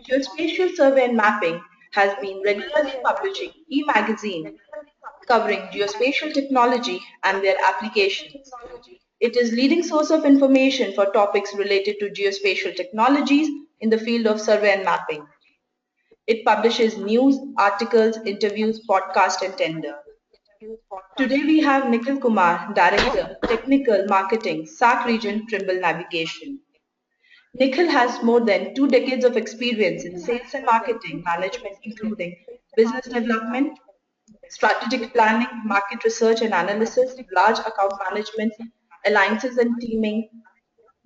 Geospatial Survey and Mapping has been regularly publishing e-magazine covering geospatial technology and their applications. It is leading source of information for topics related to geospatial technologies in the field of survey and mapping. It publishes news, articles, interviews, podcasts, and tender. Today we have Nikhil Kumar, Director, Technical Marketing, SAC Region, Trimble Navigation. Nikhil has more than 2 decades of experience in sales and marketing management, including business development, strategic planning, market research and analysis, large account management, alliances and teaming,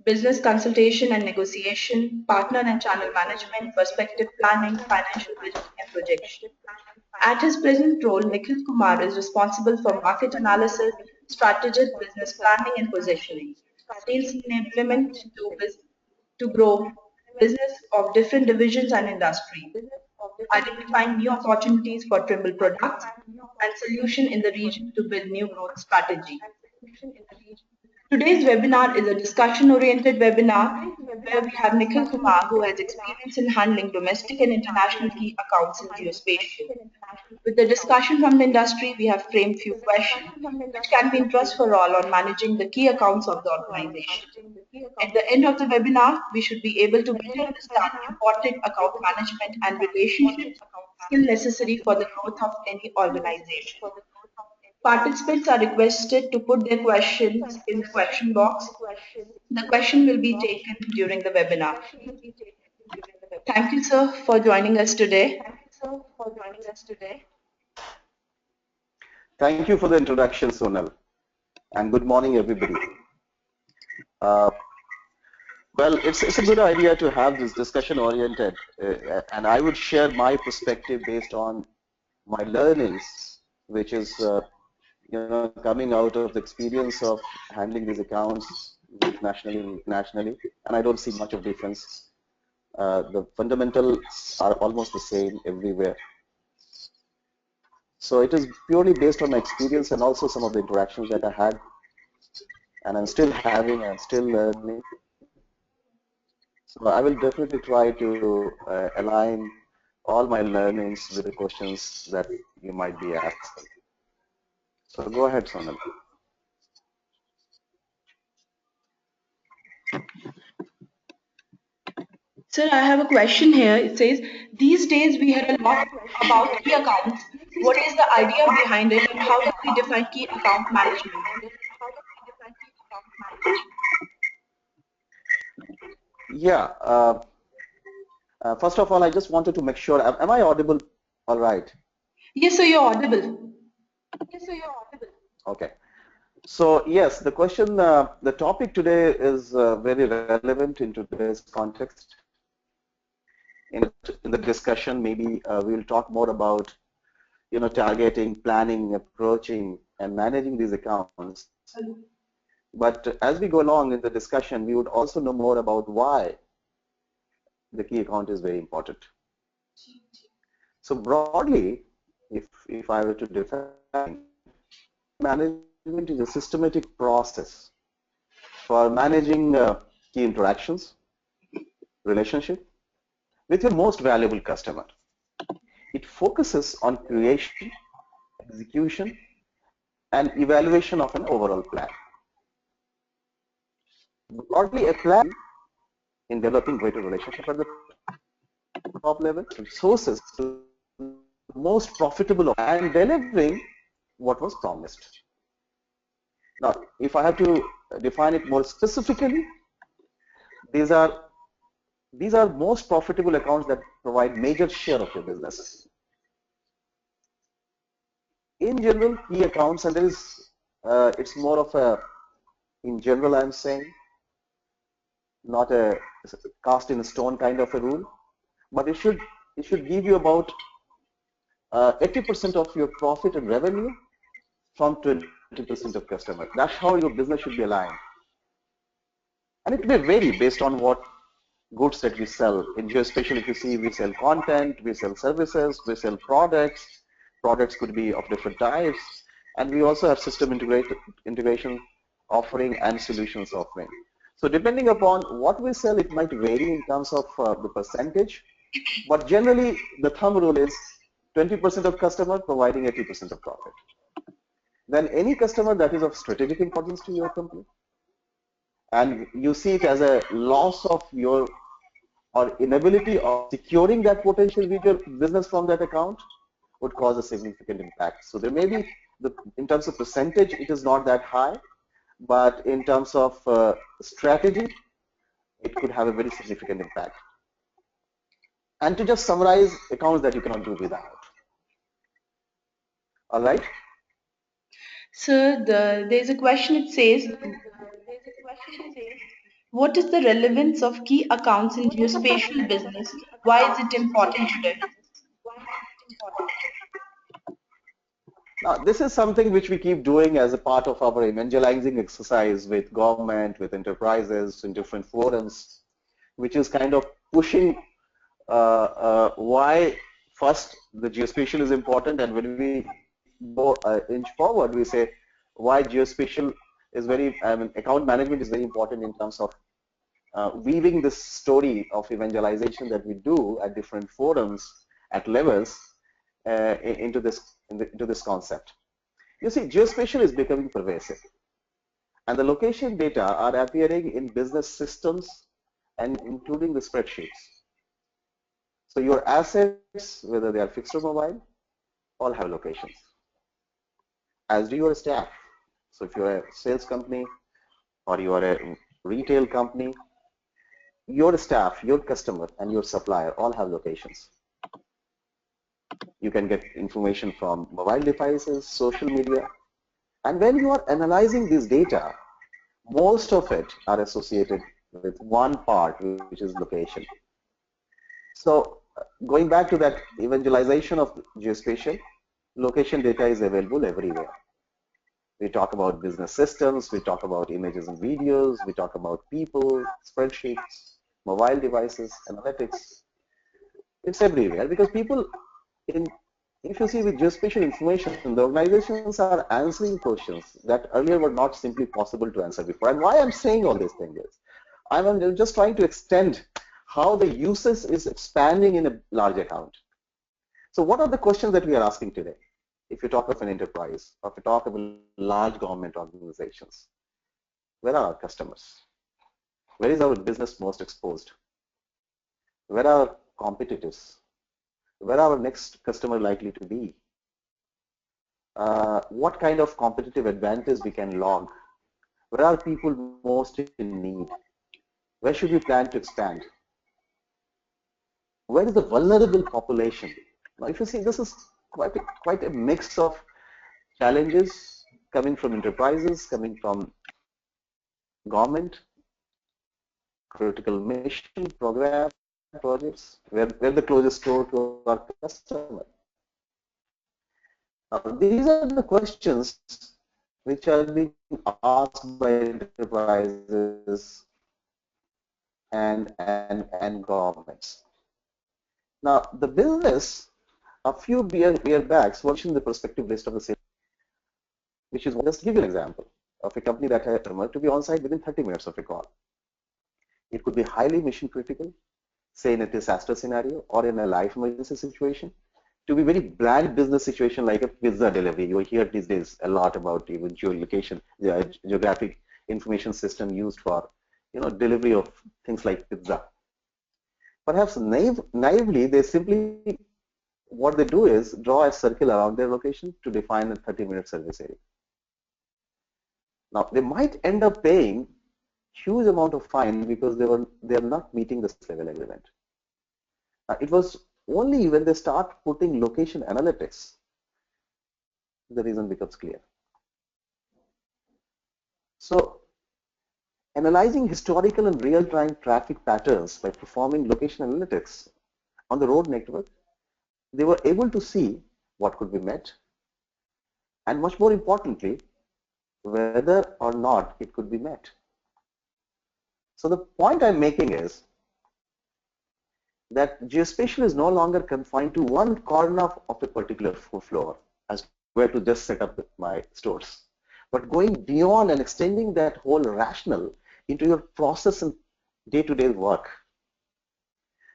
business consultation and negotiation, partner and channel management, perspective planning, financial budgeting and projection. At his present role, Nikhil Kumar is responsible for market analysis, strategic business planning and positioning, sales enablement to grow business of different divisions and industry, identifying new opportunities for Trimble products and solution in the region to build new growth strategy. Today's webinar is a discussion-oriented webinar where we have Nikhil Kumar, who has experience in handling domestic and international key accounts in geospatial. With the discussion from the industry, we have framed few questions which can be interest for all on managing the key accounts of the organization. At the end of the webinar, we should be able to better understand important account management and relationship skill necessary for the growth of any organization. Participants are requested to put their questions in the question box. The question will be taken during the webinar. Thank you, sir, for joining us today. Thank you for the introduction, Sonal, and good morning, everybody. Well, it's a good idea to have this discussion oriented, and I would share my perspective based on my learnings, which is coming out of the experience of handling these accounts nationally and internationally, and I don't see much of difference. The fundamentals are almost the same everywhere. So it is purely based on my experience and also some of the interactions that I had, and I'm still having and still learning. So I will definitely try to align all my learnings with the questions that you might be asking. So go ahead, Sonal. Sir, I have a question here. It says, these days we hear a lot about key accounts. What is the idea behind it and how do we define key account management? Yeah. First of all, I just wanted to make sure, am I audible all right? Yes, sir, you're audible. Okay. So yes, the question, the topic today is very relevant in today's context. In the discussion, maybe we'll talk more about, targeting, planning, approaching, and managing these accounts. But as we go along in the discussion, we would also know more about why the key account is very important. So broadly, if I were to define, management is a systematic process for managing key interactions, relationship with your most valuable customer. It focuses on creation, execution, and evaluation of an overall plan. Broadly, a plan in developing greater relationship at the top level, sources the most profitable and delivering what was promised. Now, if I have to define it more specifically, these are most profitable accounts that provide major share of your business. In general, key accounts, and there is, it's more of a, in general, I'm saying, not a cast in stone kind of a rule, but it should give you about 80% of your profit and revenue from 20% of customers. That's how your business should be aligned. And it may vary based on what goods that we sell. In Geospatial, if you see, we sell content, we sell services, we sell products. Products could be of different types. And we also have system integration offering and solutions offering. So depending upon what we sell, it might vary in terms of the percentage, But generally, the thumb rule is 20% of customer providing 80% of profit. Then any customer that is of strategic importance to your company, and you see it as a loss of your or inability of securing that potential business from that account, would cause a significant impact. So there may be, in terms of percentage, it is not that high, but in terms of strategy, it could have a very significant impact. And to just summarize, accounts that you cannot do without. All right? So there's a question, it says, what is the relevance of key accounts in geospatial business? Why is it important today? Now, this is something which we keep doing as a part of our evangelizing exercise with government, with enterprises, in different forums, which is kind of pushing why first the geospatial is important, and when we go inch forward, we say why geospatial is account management is very important in terms of weaving this story of evangelization that we do at different forums at levels into this concept. You see, geospatial is becoming pervasive, and the location data are appearing in business systems and including the spreadsheets. So your assets, whether they are fixed or mobile, all have locations, as do your staff. So if you're a sales company or you are a retail company, your staff, your customer, and your supplier all have locations. You can get information from mobile devices, social media, and when you are analyzing this data, most of it are associated with one part, which is location. So going back to that evangelization of geospatial, location data is available everywhere. We talk about business systems, we talk about images and videos, we talk about people, spreadsheets, mobile devices, analytics. It's everywhere because people, if you see with geospatial information, the organizations are answering questions that earlier were not simply possible to answer before. And why I'm saying all these things is, I'm just trying to extend how the usage is expanding in a large account. So what are the questions that we are asking today? If you talk of an enterprise, or if you talk of large government organizations, where are our customers? Where is our business most exposed? Where are our competitors? Where are our next customer likely to be? What kind of competitive advantage we can log? Where are people most in need? Where should we plan to expand? Where is the vulnerable population? Now, if you see, this is quite a mix of challenges coming from enterprises, coming from government, critical mission program projects, where the closest store to our customer. Now, these are the questions which are being asked by enterprises and governments. Now, the business, a few years back, was in the prospective list of the sales, which is, just to give you an example of a company that had a customer to be on site within 30 minutes of a call. It could be highly mission critical, say in a disaster scenario or in a life emergency situation, to be very bland business situation like a pizza delivery. You hear these days a lot about even geolocation, the geographic information system used for delivery of things like pizza. Perhaps naively, they simply, what they do is draw a circle around their location to define a 30-minute service area. Now, they might end up paying huge amount of fine because they are not meeting this level agreement. It was only when they start putting location analytics, the reason becomes clear. So, analyzing historical and real-time traffic patterns by performing location analytics on the road network, they were able to see what could be met, and much more importantly, whether or not it could be met. So the point I'm making is that geospatial is no longer confined to one corner of a particular floor as where to just set up my stores, but going beyond and extending that whole rationale into your process and day-to-day work.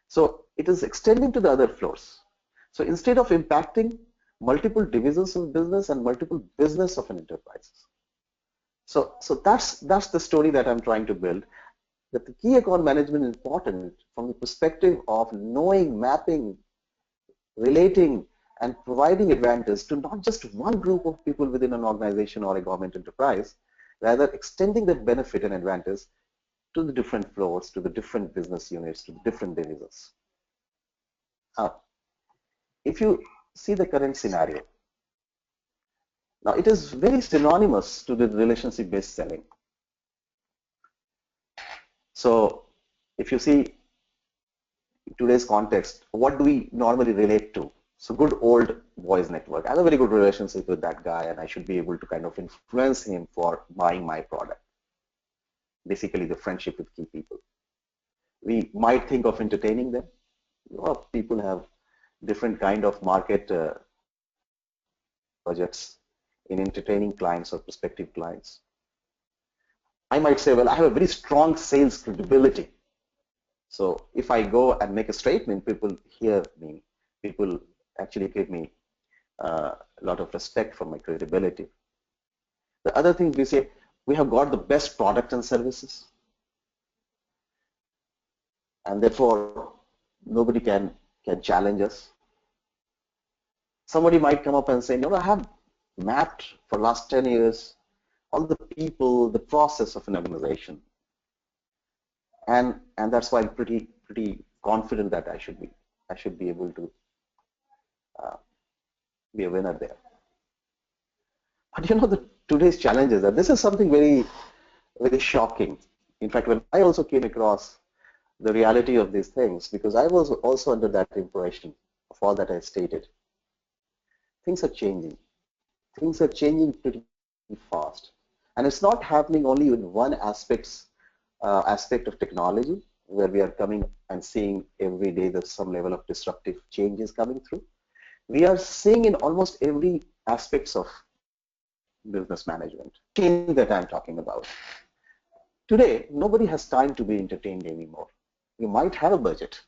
So it is extending to the other floors. So instead of impacting multiple divisions of business and multiple business of an enterprise. So that's the story that I'm trying to build. That the key account management is important from the perspective of knowing, mapping, relating, and providing advantage to not just one group of people within an organization or a government enterprise, rather extending that benefit and advantage to the different floors, to the different business units, to the different divisions. Now, if you see the current scenario, now it is very synonymous to the relationship-based selling. So if you see today's context, what do we normally relate to? So good old boys network. I have a very good relationship with that guy and I should be able to kind of influence him for buying my product. Basically the friendship with key people. We might think of entertaining them. People have different kind of market budgets in entertaining clients or prospective clients. I might say, well, I have a very strong sales credibility. So if I go and make a statement, people hear me. People actually give me a lot of respect for my credibility. The other thing we say, we have got the best product and services. And therefore, nobody can challenge us. Somebody might come up and say, I have mapped for the last 10 years all the people, the process of an organization. And that's why I'm pretty confident that I should be able to be a winner there. But today's challenge is that this is something very, very shocking. In fact, when I also came across the reality of these things, because I was also under that impression of all that I stated, things are changing. Things are changing pretty fast. And it's not happening only in one aspect of technology, where we are coming and seeing every day that some level of disruptive change is coming through. We are seeing in almost every aspects of business management, change that I'm talking about. Today, nobody has time to be entertained anymore. You might have a budget,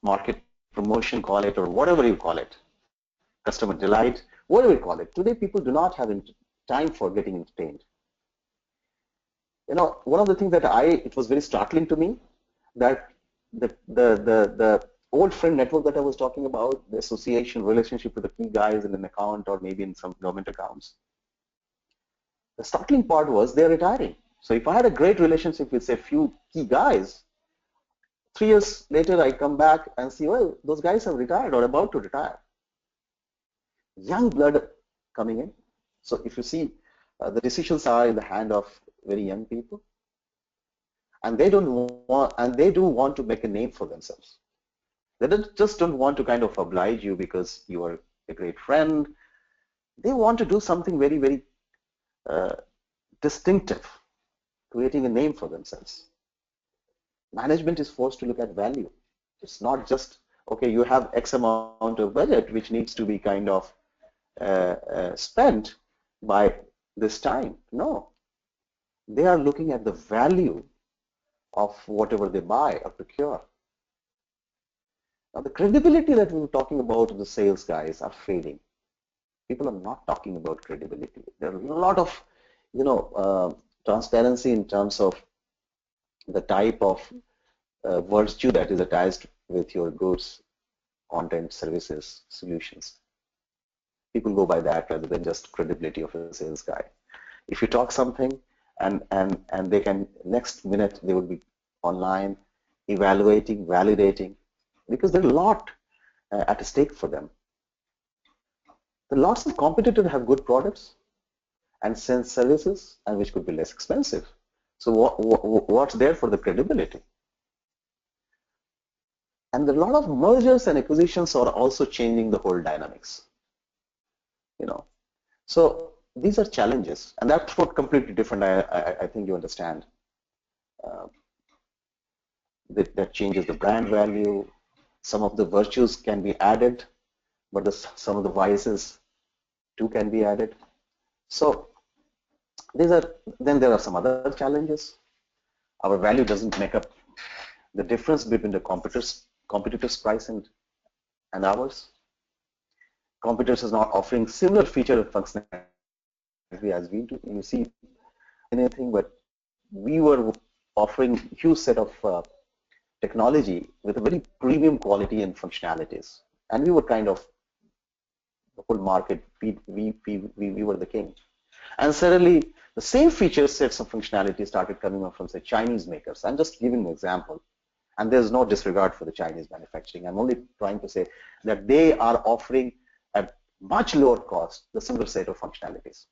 market promotion, call it, or whatever you call it, customer delight, whatever you call it. Today, people do not have time for getting entertained. One of the things that it was very startling to me that the old friend network that I was talking about, the association relationship with the key guys in an account or maybe in some government accounts. The startling part was they're retiring. So if I had a great relationship with, say, a few key guys, 3 years later I come back and see, well, those guys have retired or about to retire. Young blood coming in. So if you see, the decisions are in the hand of very young people, and they do want to make a name for themselves. They just don't want to kind of oblige you because you are a great friend. They want to do something very, very distinctive, creating a name for themselves. Management is forced to look at value. It's not just, okay, you have X amount of budget which needs to be kind of spent by this time. No, they are looking at the value of whatever they buy or procure. Now, the credibility that we were talking about of the sales guys are fading. People are not talking about credibility. There are a lot of, transparency in terms of the type of virtue that is attached with your goods, content, services, solutions. People go by that rather than just credibility of a sales guy. If you talk something and they can, next minute they will be online evaluating, validating, because there's a lot at stake for them. There are lots of competitors have good products and send services and which could be less expensive. So what's there for the credibility? And a lot of mergers and acquisitions are also changing the whole dynamics. So these are challenges, and that's what completely different. I think you understand. That changes the brand value. Some of the virtues can be added, but some of the vices too can be added. So then there are some other challenges. Our value doesn't make up the difference between the competitors competitors' price and ours. Competitors is not offering similar feature and functionality as we do. You see anything, but we were offering huge set of technology with a very premium quality and functionalities, and we were kind of the whole market. We were the king, and suddenly the same feature sets of functionality started coming up from say Chinese makers. I'm just giving an example, and there's no disregard for the Chinese manufacturing. I'm only trying to say that they are offering at much lower cost the similar set of functionalities.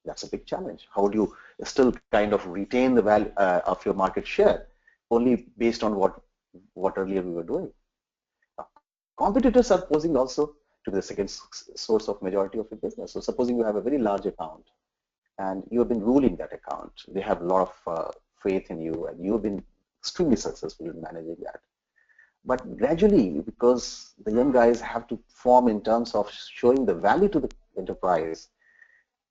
That's a big challenge. How do you still kind of retain the value of your market share only based on what earlier we were doing? Competitors are posing also to the second source of majority of your business. So supposing you have a very large account and you have been ruling that account, they have a lot of faith in you and you've been extremely successful in managing that. But gradually, because the young guys have to form in terms of showing the value to the enterprise,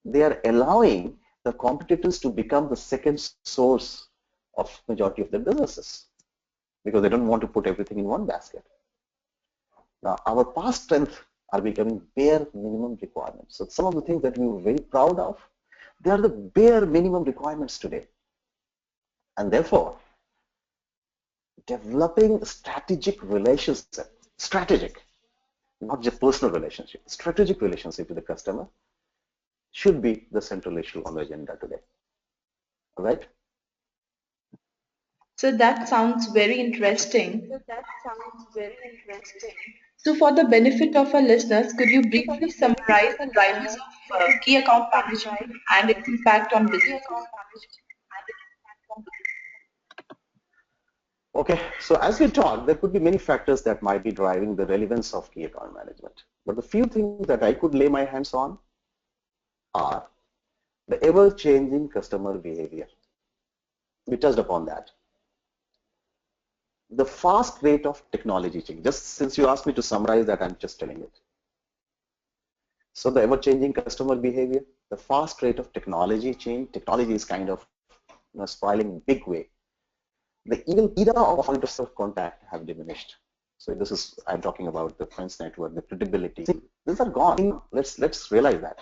they are allowing the competitors to become the second source of majority of their businesses because they don't want to put everything in one basket. Now, our past strengths are becoming bare minimum requirements. So some of the things that we were very proud of, they are the bare minimum requirements today. And therefore, developing strategic relationship, not just personal relationship, strategic relationship with the customer should be the central issue on the agenda today. All right? So that sounds very interesting. So, for the benefit of our listeners, could you briefly summarize the drivers of key account management and its impact on businesses? Okay, so as we talk, there could be many factors that might be driving the relevance of key account management. But the few things that I could lay my hands on are the ever-changing customer behavior. We touched upon that. The fast rate of technology change. Just since you asked me to summarize that, I'm just telling it. So the ever-changing customer behavior, the fast rate of technology change. Technology is kind of spiraling in a big way. The even era of points of contact have diminished. So this is, I'm talking about the friends network, the credibility. See, these are gone. Let's realize that.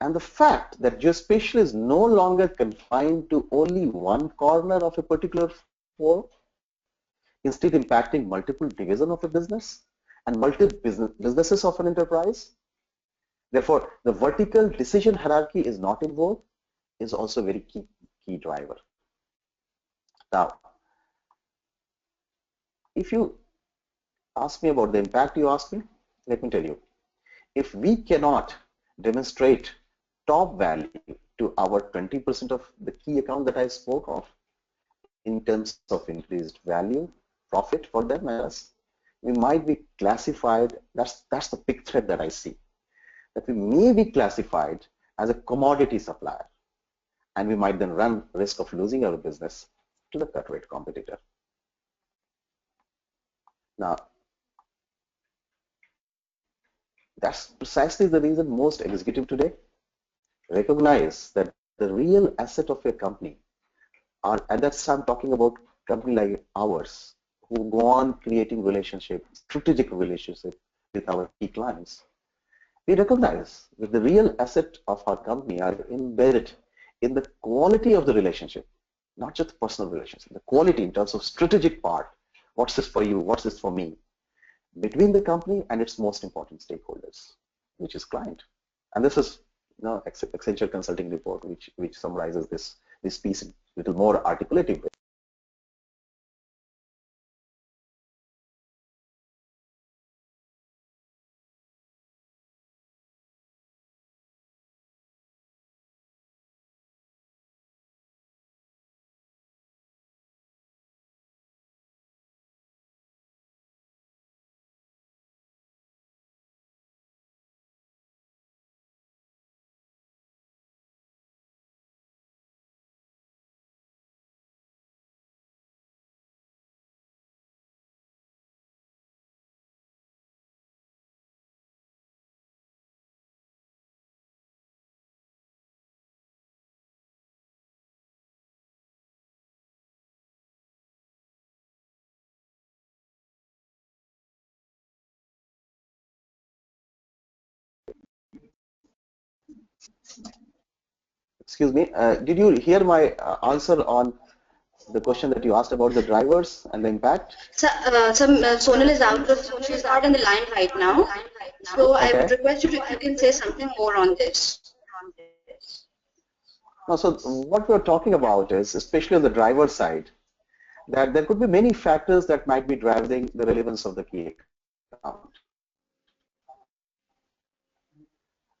And the fact that geospatial is no longer confined to only one corner of a particular floor, instead impacting multiple divisions of a business and multiple businesses of an enterprise. Therefore, the vertical decision hierarchy is not involved, is also a very key driver. Now, if you ask me about the impact you asked me, let me tell you, if we cannot demonstrate top value to our 20% of the key account that I spoke of in terms of increased value, profit for them and us, we might be classified, that's the big threat that I see, that we may be classified as a commodity supplier, and we might then run risk of losing our business to the cut rate competitor. Now, that's precisely the reason most executives today recognize that the real asset of a company are, and that's I'm talking about company like ours, who go on creating relationship, strategic relationship with our key clients. We recognize that the real asset of our company are embedded in the quality of the relationship, not just personal relationship, the quality in terms of strategic part. What's this for you? What's this for me? Between the company and its most important stakeholders, which is client. And this is Accenture Consulting report, which summarizes this piece a little more articulative. Excuse me, did you hear my answer on the question that you asked about the drivers and the impact? So, Sonal is out of, she's not in the line right now. So I would Okay. request you to, if you can say something more on this. Now, so what we're talking about is, especially on the driver side, that there could be many factors that might be driving the relevance of the key account.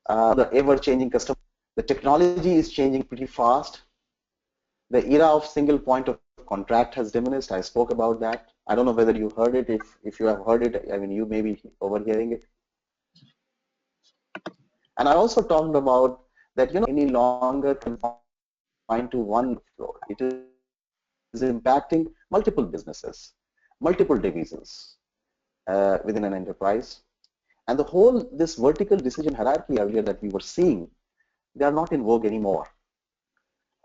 The ever-changing customer, the technology is changing pretty fast. The era of single point of contract has diminished. I spoke about that. I don't know whether you heard it. If you have heard it, I mean, you may be overhearing it. And I also talked about that, any longer confined to one floor. It is impacting multiple businesses, multiple divisions within an enterprise. And the whole, this vertical decision hierarchy earlier that we were seeing, they are not in vogue anymore.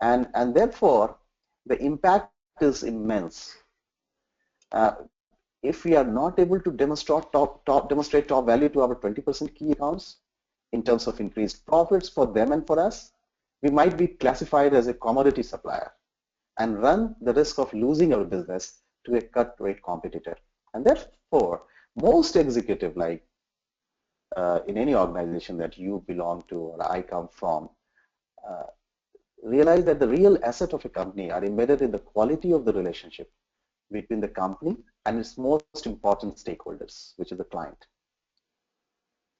And therefore, the impact is immense. If we are not able to demonstrate top value to our 20% key accounts in terms of increased profits for them and for us, we might be classified as a commodity supplier and run the risk of losing our business to a cut rate competitor. And therefore, most executive, like in any organization that you belong to or I come from, uh, realize that the real asset of a company are embedded in the quality of the relationship between the company and its most important stakeholders, which is the client.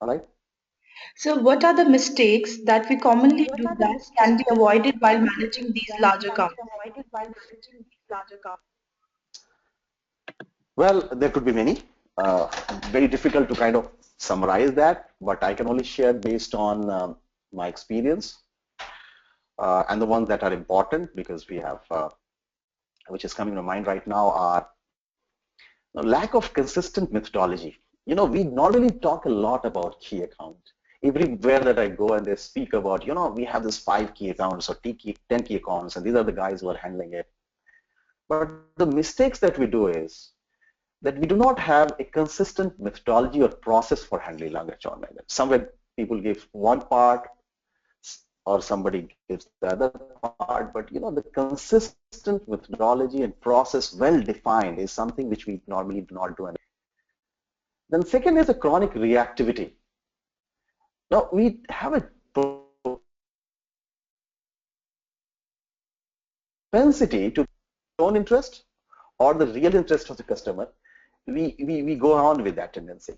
All right. So, what are the mistakes that we commonly do that can be avoided while managing these large accounts? Well, there could be many. Very difficult to kind of summarize that, but I can only share based on my experience and the ones that are important because we have, which is coming to mind right now, are lack of consistent methodology. We normally talk a lot about key account. Everywhere that I go and they speak about, we have this 5 key accounts or 10 key accounts, and these are the guys who are handling it. But the mistakes that we do is that we do not have a consistent methodology or process for handling large account management. Somewhere people give one part or somebody gives the other part, but the consistent methodology and process well defined is something which we normally do not do. Then second is a chronic reactivity. Now we have a propensity to own interest or the real interest of the customer. We go on with that tendency.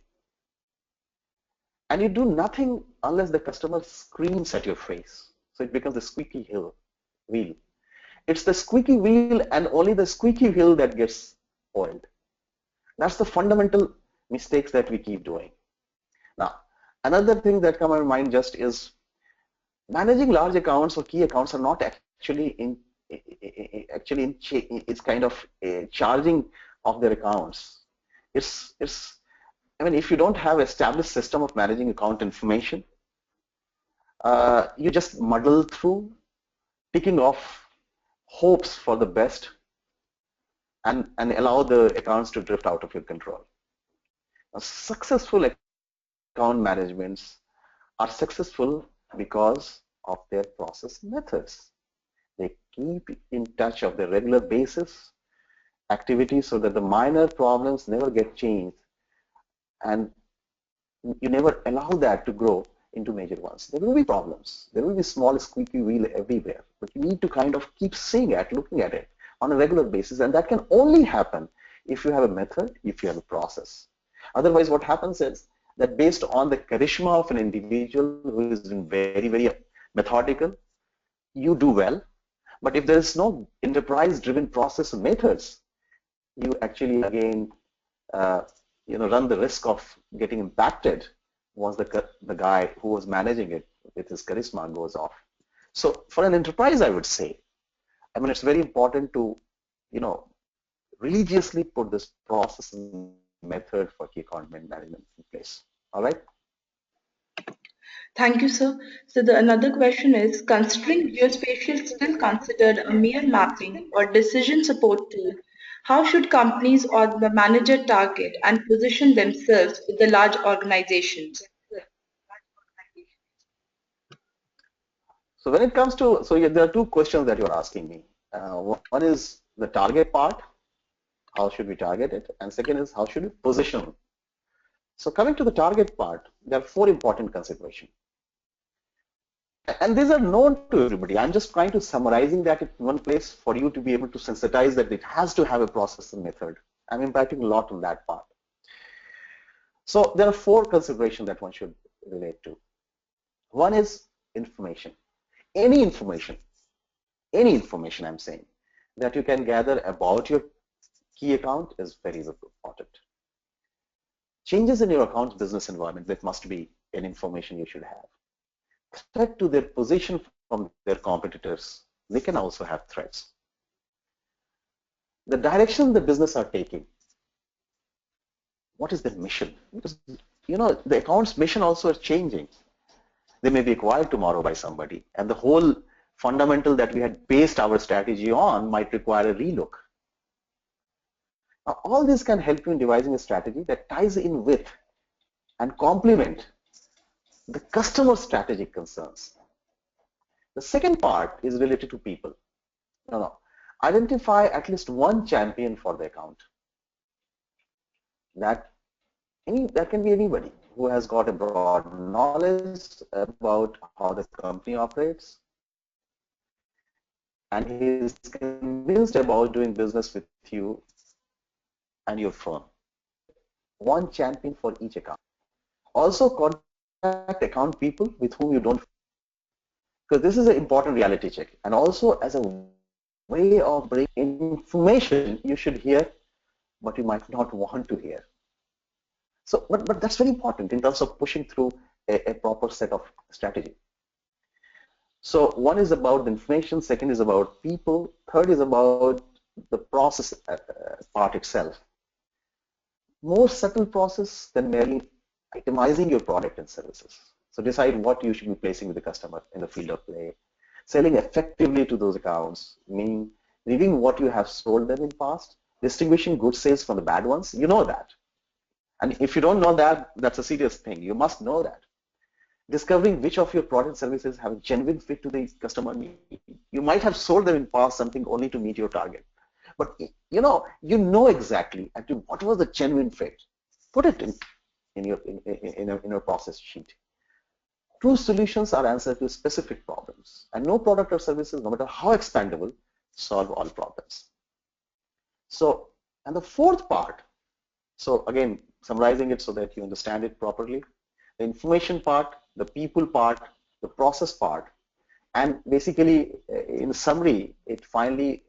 And you do nothing unless the customer screams at your face. So it becomes a squeaky wheel. It's the squeaky wheel and only the squeaky wheel that gets oiled. That's the fundamental mistakes that we keep doing. Now, another thing that comes to mind just is managing large accounts or key accounts are not it's kind of charging of their accounts. I mean, if you don't have established system of managing account information, you just muddle through, picking off hopes for the best, and allow the accounts to drift out of your control. Now, successful account managements are successful because of their process methods. They keep in touch of the regular basis activities so that the minor problems never get changed, and you never allow that to grow into major ones. There will be problems. There will be small squeaky wheel everywhere, but you need to kind of keep seeing it, looking at it on a regular basis, and that can only happen if you have a method, if you have a process. Otherwise, what happens is that based on the charisma of an individual who is very, very methodical, you do well. But if there is no enterprise-driven process and methods, you actually again, run the risk of getting impacted once the guy who was managing it with his charisma goes off. So for an enterprise, I would say, I mean, it's very important to, religiously put this process and method for key account management in place. All right. Thank you, sir. So, another question is, considering geospatial still considered a mere mapping or decision support tool, how should companies or the manager target and position themselves with the large organizations? So when it comes to, there are two questions that you're asking me. One is the target part, how should we target it? And second is how should we position? So coming to the target part, there are four important considerations. And these are known to everybody. I'm just trying to summarizing that in one place for you to be able to sensitize that it has to have a process and method. I'm impacting a lot on that part. So there are four considerations that one should relate to. One is information. Any information I'm saying, that you can gather about your key account is very important. Changes in your account's business environment, that must be an information you should have. Threat to their position from their competitors, they can also have threats. The direction the business are taking, what is their mission? Because the account's mission also is changing. They may be acquired tomorrow by somebody, and the whole fundamental that we had based our strategy on might require a relook. Now, all this can help you in devising a strategy that ties in with and complement the customer strategic concerns. The second part is related to people. Identify at least one champion for the account. That can be anybody who has got a broad knowledge about how the company operates, and he is convinced about doing business with you and your firm. One champion for each account. Also contact account people with whom you don't, because this is an important reality check, and also as a way of bringing information you should hear, but you might not want to hear. So, but that's very important in terms of pushing through a proper set of strategy. So one is about the information, second is about people, third is about the process part itself. More subtle process than merely itemizing your product and services. So decide what you should be placing with the customer in the field of play. Selling effectively to those accounts, meaning reviewing what you have sold them in past, distinguishing good sales from the bad ones. You know that. And if you don't know that, that's a serious thing. You must know that. Discovering which of your product and services have a genuine fit to the customer need. You might have sold them in past something only to meet your target. But you know exactly what was the genuine fit. Put it in your process sheet. True solutions are answers to specific problems, and no product or services, no matter how expandable, solve all problems. So, and the fourth part, so again, summarizing it so that you understand it properly, the information part, the people part, the process part, and basically, in summary, it finally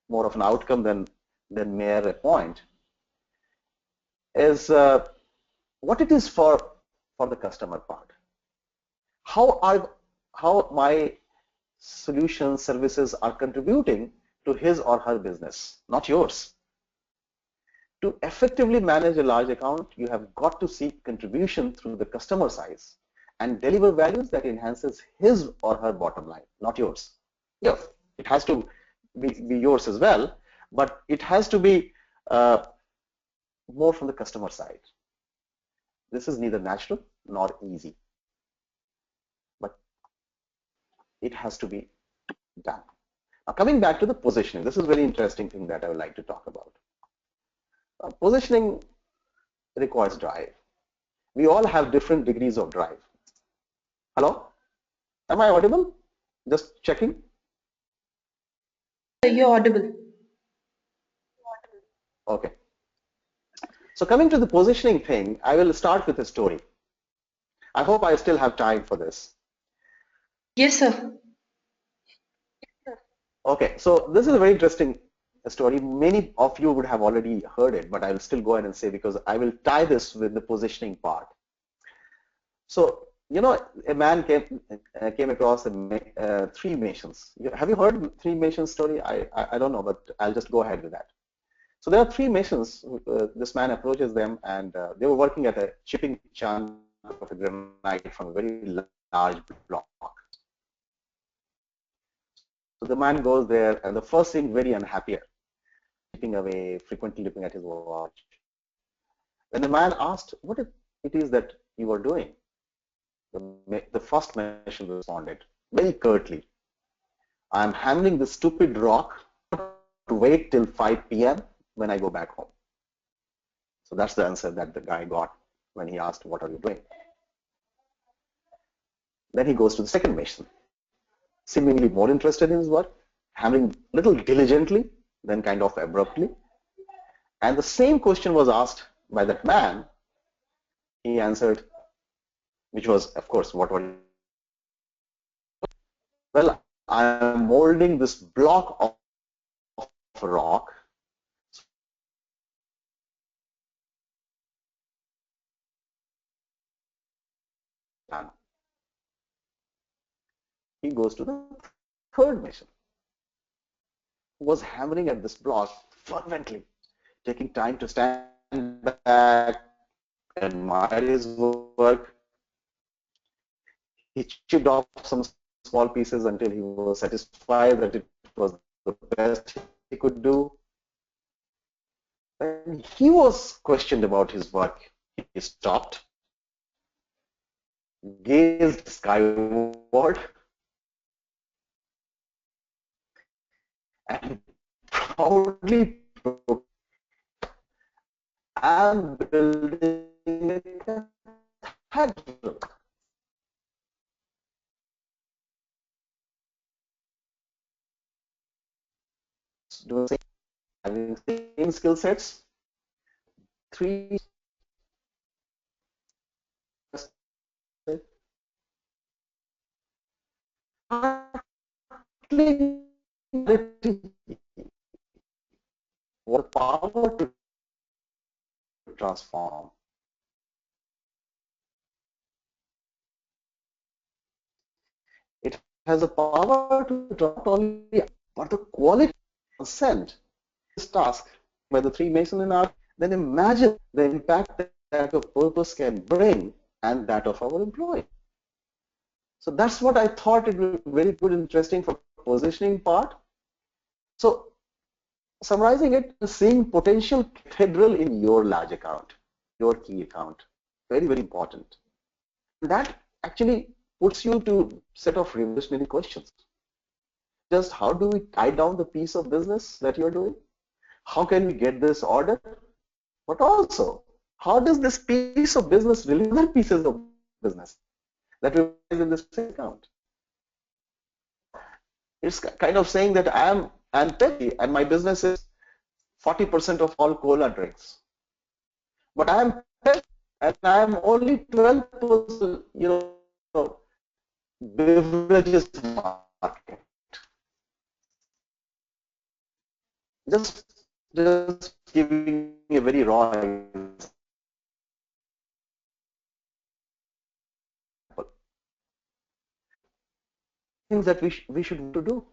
more of an outcome than mere a point, is what it is for the customer part. How my solutions, services are contributing to his or her business, not yours. To effectively manage a large account, you have got to seek contribution through the customer size and deliver values that enhances his or her bottom line, not yours. Yeah, it has to be yours as well, but it has to be more from the customer side. This is neither natural nor easy, but it has to be done. Now, coming back to the positioning, this is a very interesting thing that I would like to talk about. Positioning requires drive. We all have different degrees of drive. Hello? Am I audible? Just checking. You're audible. Okay. So coming to the positioning thing, I will start with a story. I hope I still have time for this. Yes, sir. Okay, so this is a very interesting story. Many of you would have already heard it, but I will still go ahead and say, because I will tie this with the positioning part. So, a man came across three Masons. Have you heard three Masons story? I don't know, but I'll just go ahead with that. So there are three Masons. This man approaches them, and they were working at a chipping chunk of a granite from a very large block. So the man goes there, and the first thing, very unhappy, chipping away, frequently looking at his watch. When the man asked what it is that you are doing, the first Mason responded, very curtly, I'm handling this stupid rock to wait till 5 p.m. when I go back home. So that's the answer that the guy got when he asked, what are you doing? Then he goes to the second mason, seemingly more interested in his work, handling a little diligently, then kind of abruptly. And the same question was asked by that man. He answered, which was, of course, what were you? Well, I'm molding this block of rock. He goes to the third mason, who was hammering at this block fervently, taking time to stand back, admire his work. He chipped off some small pieces until he was satisfied that it was the best he could do. When he was questioned about his work, he stopped, gazed skyward, and proudly proclaimed, "I'm building a cathedral." Doing same, having same skill sets, three what power to transform. It has a power to not only but the quality of consent. This task by the three Mason and R, then imagine the impact that your purpose can bring and that of our employee. So that's what I thought it would be very good, interesting for positioning part. So summarizing it, seeing potential cathedral in your large account, your key account, very, very important. That actually puts you to set of revolutionary questions. Just how do we tie down the piece of business that you're doing? How can we get this order? But also, how does this piece of business relate to other pieces of business that we in this account? It's kind of saying that I'm petty and my business is 40% of all cola drinks. But I'm petty and I'm only 12%, beverages market. Just giving a very raw example. Things that we should want to do,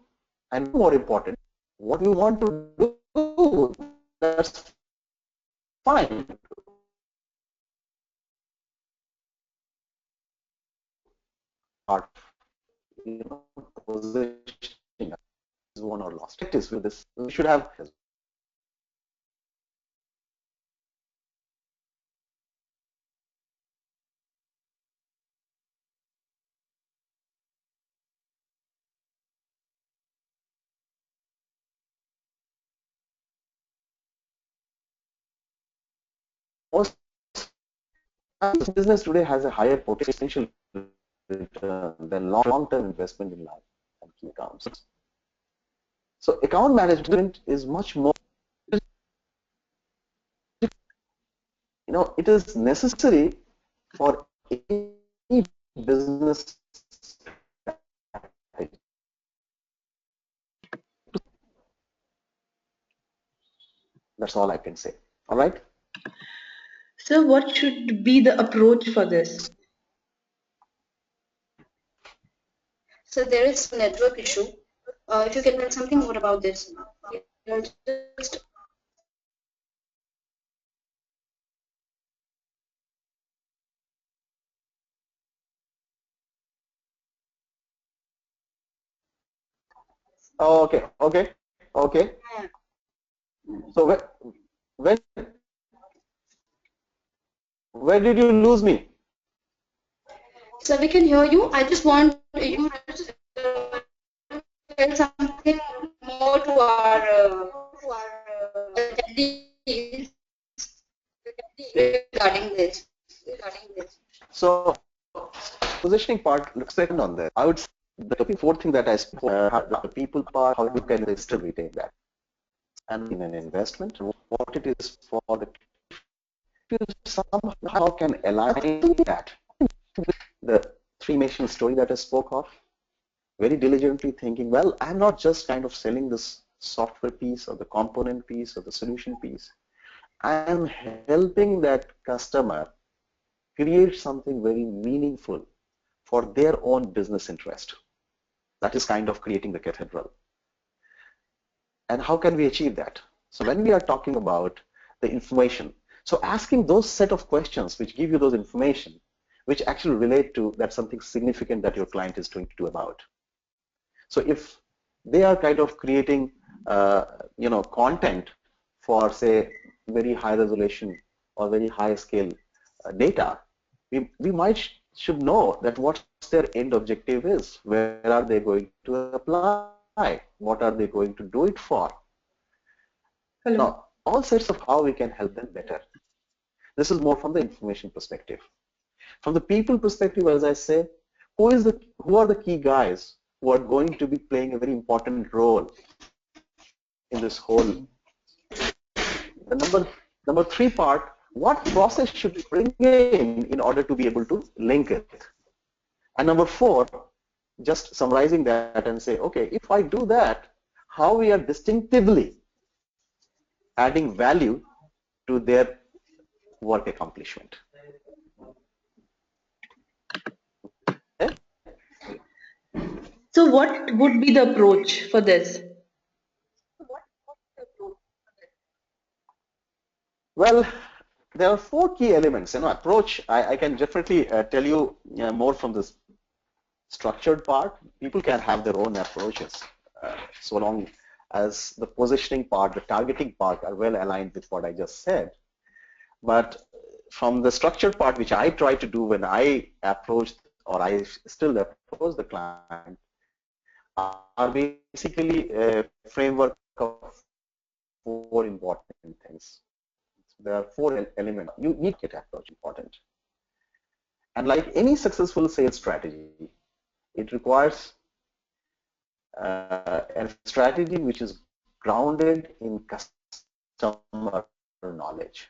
and more important, what we want to do. That's fine. Part, positioning is won or lost. Practice with this. We should have. Most business today has a higher potential return than long-term investment in life and key accounts. So account management is much more. It is necessary for any business. That's all I can say. All right. So what should be the approach for this? So there is a network issue. If you can tell something more about this. Just Oh, okay. So when where did you lose me? so we can hear you. I just want you to tell something more to our attendees regarding this? So positioning part, let's second on that. I would say the fourth thing that I spoke, the people part, how you can still retain that. And in an investment, what it is for the, you somehow can align that. The three-dimensional story that I spoke of, very diligently thinking, well, I'm not just kind of selling this software piece or the component piece or the solution piece. I am helping that customer create something very meaningful for their own business interest. That is kind of creating the cathedral. And how can we achieve that? So when we are talking about the information, so asking those set of questions which give you those information, which actually relate to that something significant that your client is going to do about. So if they are kind of creating, content for, say, very high resolution or very high scale data, we might should know that what their end objective is. Where are they going to apply? What are they going to do it for? Hello. Now, all sets of how we can help them better. This is more from the information perspective. From the people perspective, as I say, who are the key guys who are going to be playing a very important role in this whole. The number three part, what process should we bring in order to be able to link it? And number four, just summarizing that and say, okay, if I do that, how we are distinctively adding value to their work accomplishment. Okay? So what would be the approach for this? Well, there are four key elements. Approach, I can definitely tell you more from this structured part. People can have their own approaches so long as the positioning part, the targeting part are well aligned with what I just said. But from the structured part, which I try to do when I approach or I still approach the client, are basically a framework of four important things. There are four elements. You need to get approach important. And like any successful sales strategy, it requires a strategy which is grounded in customer knowledge.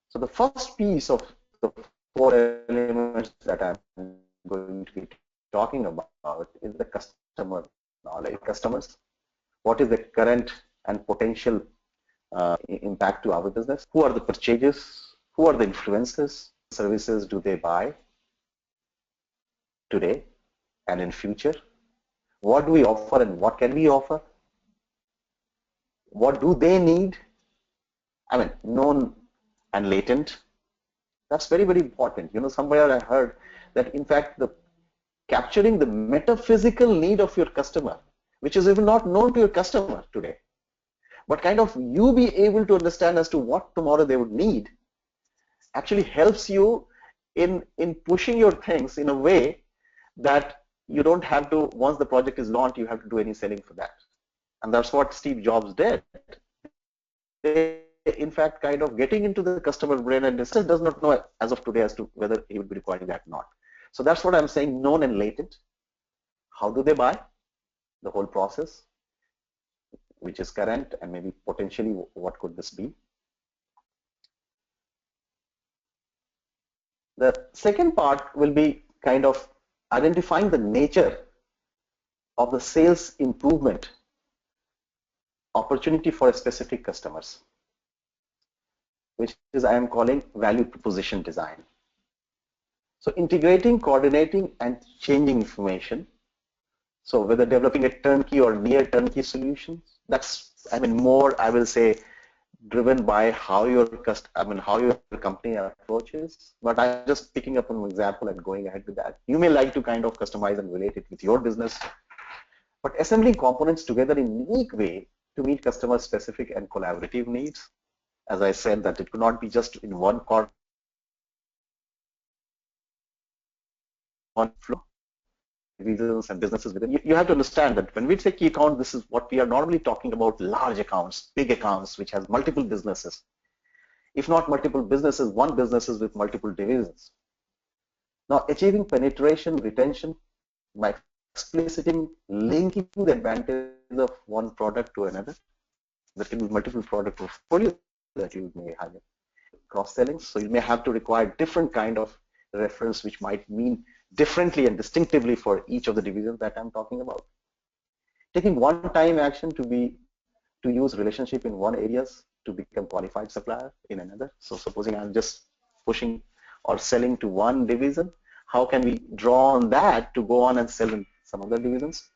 So the first piece of the four elements that I'm going to be talking about is the customer knowledge. Customers, what is the current and potential impact to our business? Who are the purchasers? Who are the influencers? Services do they buy today and in future? What do we offer and what can we offer? What do they need? I mean, known and latent. That's very, very important. Somewhere I heard that in fact capturing the metaphysical need of your customer, which is even not known to your customer today, but kind of you be able to understand as to what tomorrow they would need, actually helps you in pushing your things in a way that you don't have to, once the project is launched, you have to do any selling for that. And that's what Steve Jobs did. They, in fact, kind of getting into the customer brain, and still does not know as of today as to whether he would be requiring that or not. So that's what I'm saying, known and latent. How do they buy? The whole process, which is current, and maybe potentially what could this be? The second part will be kind of identifying the nature of the sales improvement opportunity for specific customers, which is I am calling value proposition design. So integrating, coordinating, and changing information. So whether developing a turnkey or near turnkey solutions, that's, I mean, more, I will say, driven by how your company approaches. But I'm just picking up an example and going ahead with that. You may like to kind of customize and relate it with your business, but assembling components together in a unique way to meet customer specific and collaborative needs. As I said, that it could not be just in one corner, one flow. divisions and businesses within. You have to understand that when we say key account, this is what we are normally talking about: large accounts, big accounts, which has multiple businesses. If not multiple businesses, one businesses with multiple divisions. Now, achieving penetration, retention by explicitly linking the advantage of one product to another. There can be multiple product portfolio that you may have. Cross-selling, so you may have to require different kind of reference, which might mean differently and distinctively for each of the divisions that I'm talking about. Taking one-time action to use relationship in one areas to become qualified supplier in another. So supposing I'm just pushing or selling to one division, how can we draw on that to go on and sell in some other divisions?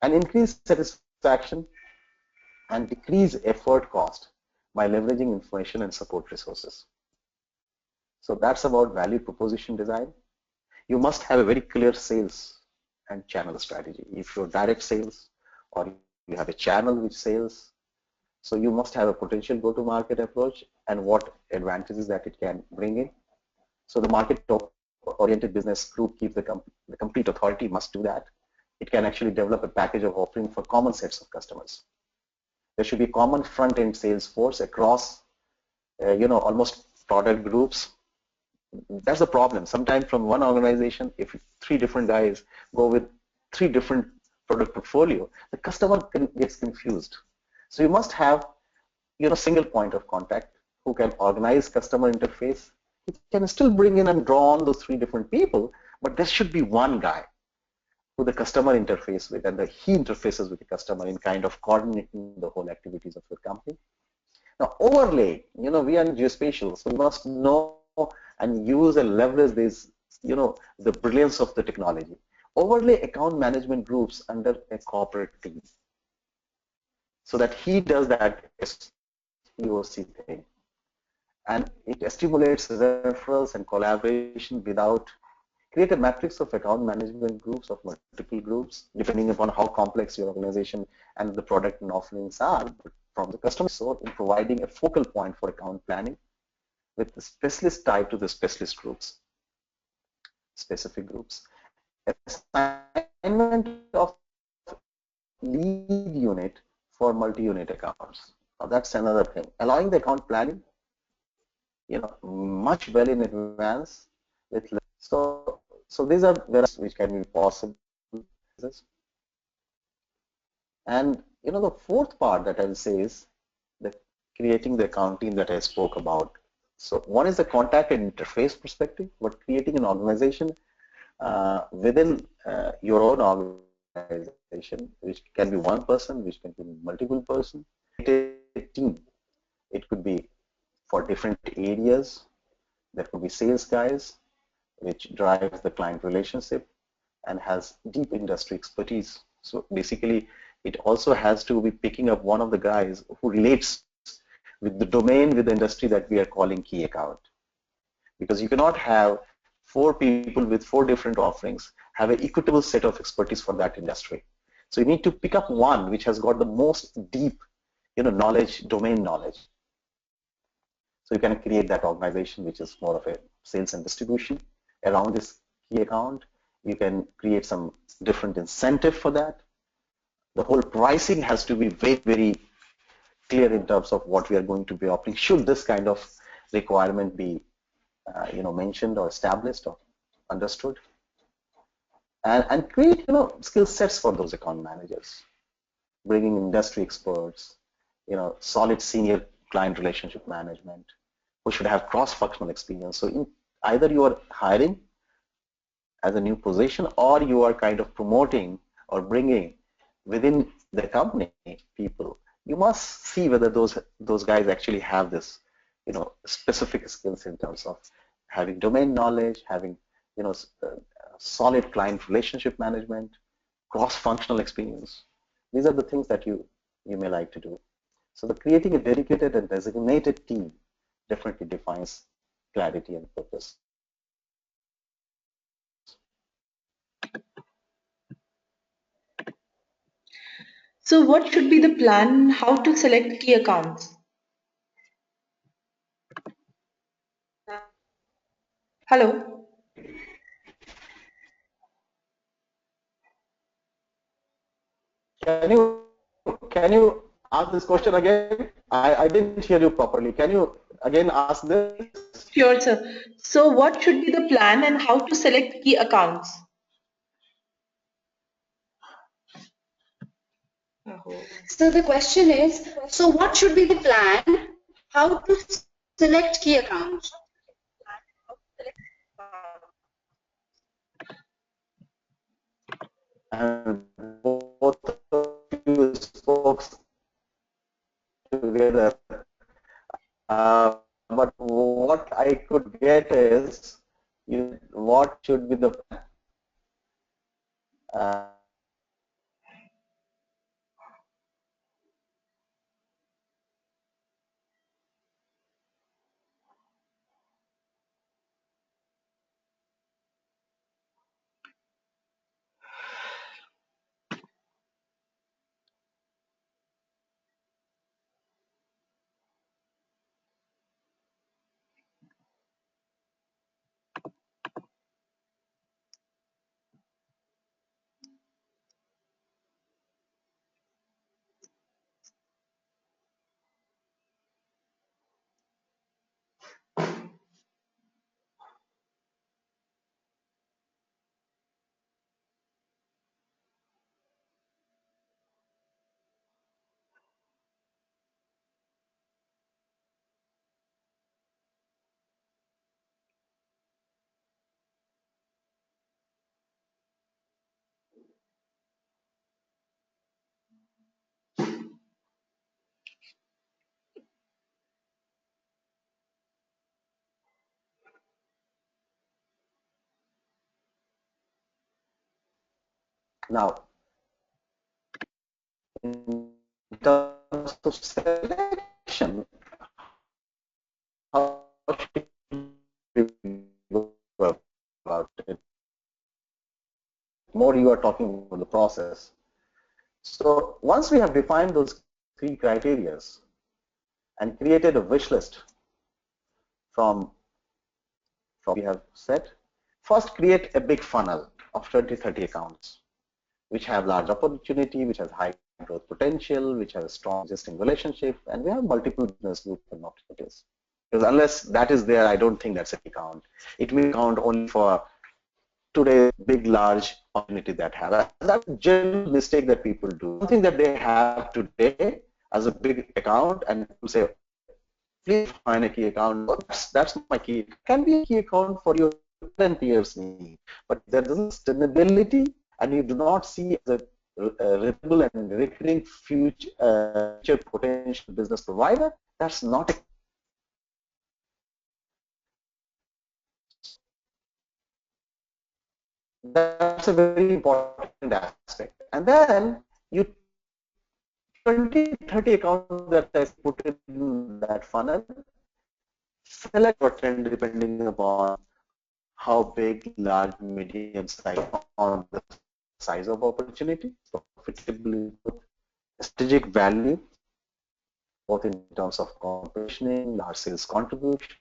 And increase satisfaction and decrease effort cost by leveraging information and support resources. So that's about value proposition design. You must have a very clear sales and channel strategy. If you're direct sales or you have a channel which sells, so you must have a potential go-to-market approach and what advantages that it can bring in. So the market-oriented business group keeps the complete authority must do that. It can actually develop a package of offering for common sets of customers. There should be common front-end sales force across, almost product groups. That's the problem. Sometimes from one organization, if three different guys go with three different product portfolio, the customer gets confused. So you must have, single point of contact who can organize customer interface. He can still bring in and draw on those three different people, but there should be one guy who the customer interface with, and he interfaces with the customer in kind of coordinating the whole activities of the company. Now overlay, we are in geospatial, so we must know and use and leverage this, the brilliance of the technology. Overlay account management groups under a corporate team so that he does that POC thing. And it stimulates referrals and collaboration without create a matrix of account management groups of multiple groups, depending upon how complex your organization and the product and offerings are from the customer. So in providing a focal point for account planning with the specialist tied to the specialist groups, specific groups. Assignment of lead unit for multi-unit accounts. Now that's another thing. Allowing the account planning, much well in advance with so these are various which can be possible. And the fourth part that I will say is the creating the account team that I spoke about. So one is the contact and interface perspective, but creating an organization within your own organization, which can be one person, which can be multiple person, team. It could be for different areas. There could be sales guys, which drives the client relationship and has deep industry expertise. So basically, it also has to be picking up one of the guys who relates with the domain, with the industry that we are calling key account. Because you cannot have four people with four different offerings have an equitable set of expertise for that industry. So you need to pick up one which has got the most deep, knowledge, domain knowledge. So you can create that organization which is more of a sales and distribution around this key account. You can create some different incentive for that. The whole pricing has to be very, very clear in terms of what we are going to be offering. Should this kind of requirement be, mentioned or established or understood, and create, skill sets for those account managers, bringing industry experts, solid senior client relationship management, who should have cross-functional experience. So either you are hiring as a new position, or you are kind of promoting or bringing within the company people. You must see whether those guys actually have this, specific skills in terms of having domain knowledge, having, solid client relationship management, cross-functional experience. These are the things that you may like to do. So creating a dedicated and designated team definitely defines clarity and purpose. So what should be the plan? How to select key accounts? Hello? can you ask this question again? I didn't hear you properly. Can you again ask this? Sure, sir. So what should be the plan and how to select key accounts? So the question is, so what should be the plan? How to select key accounts? And both of you spoke together. But what I could get is, what should be the uh, now in terms of selection, how should we go about it? More you are talking about the process. So once we have defined those three criterias and created a wish list from we have set, first create a big funnel of 20-30 accounts which have large opportunity, which has high growth potential, which has a strong existing relationship, and we have multiple business group and opportunities. Because unless that is there, I don't think that's a account. It may count only for today's big, large opportunity that have. That's a general mistake that people do. Something that they have today as a big account, and people say, please find a key account. Oh, that's my key. It can be a key account for your current year's need, but there isn't sustainability, and you do not see as a reliable and recurring future potential business provider. That's not a that's a very important aspect. And then you 20-30 accounts that I put in that funnel, select your trend depending upon how big, large, medium size, on the size of opportunity, profitability, strategic value, both in terms of competitioning, large sales contribution,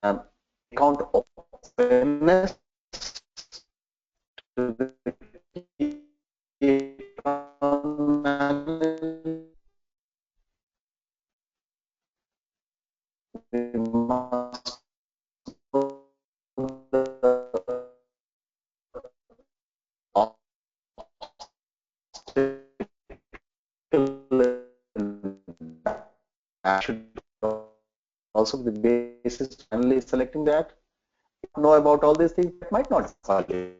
account openness to the account manager. We must put the should also be the basis finally selecting that. Know about all these things that might not qualify.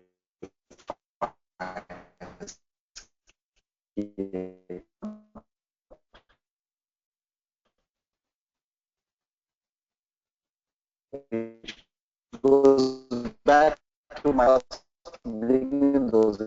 It goes back to my bringing those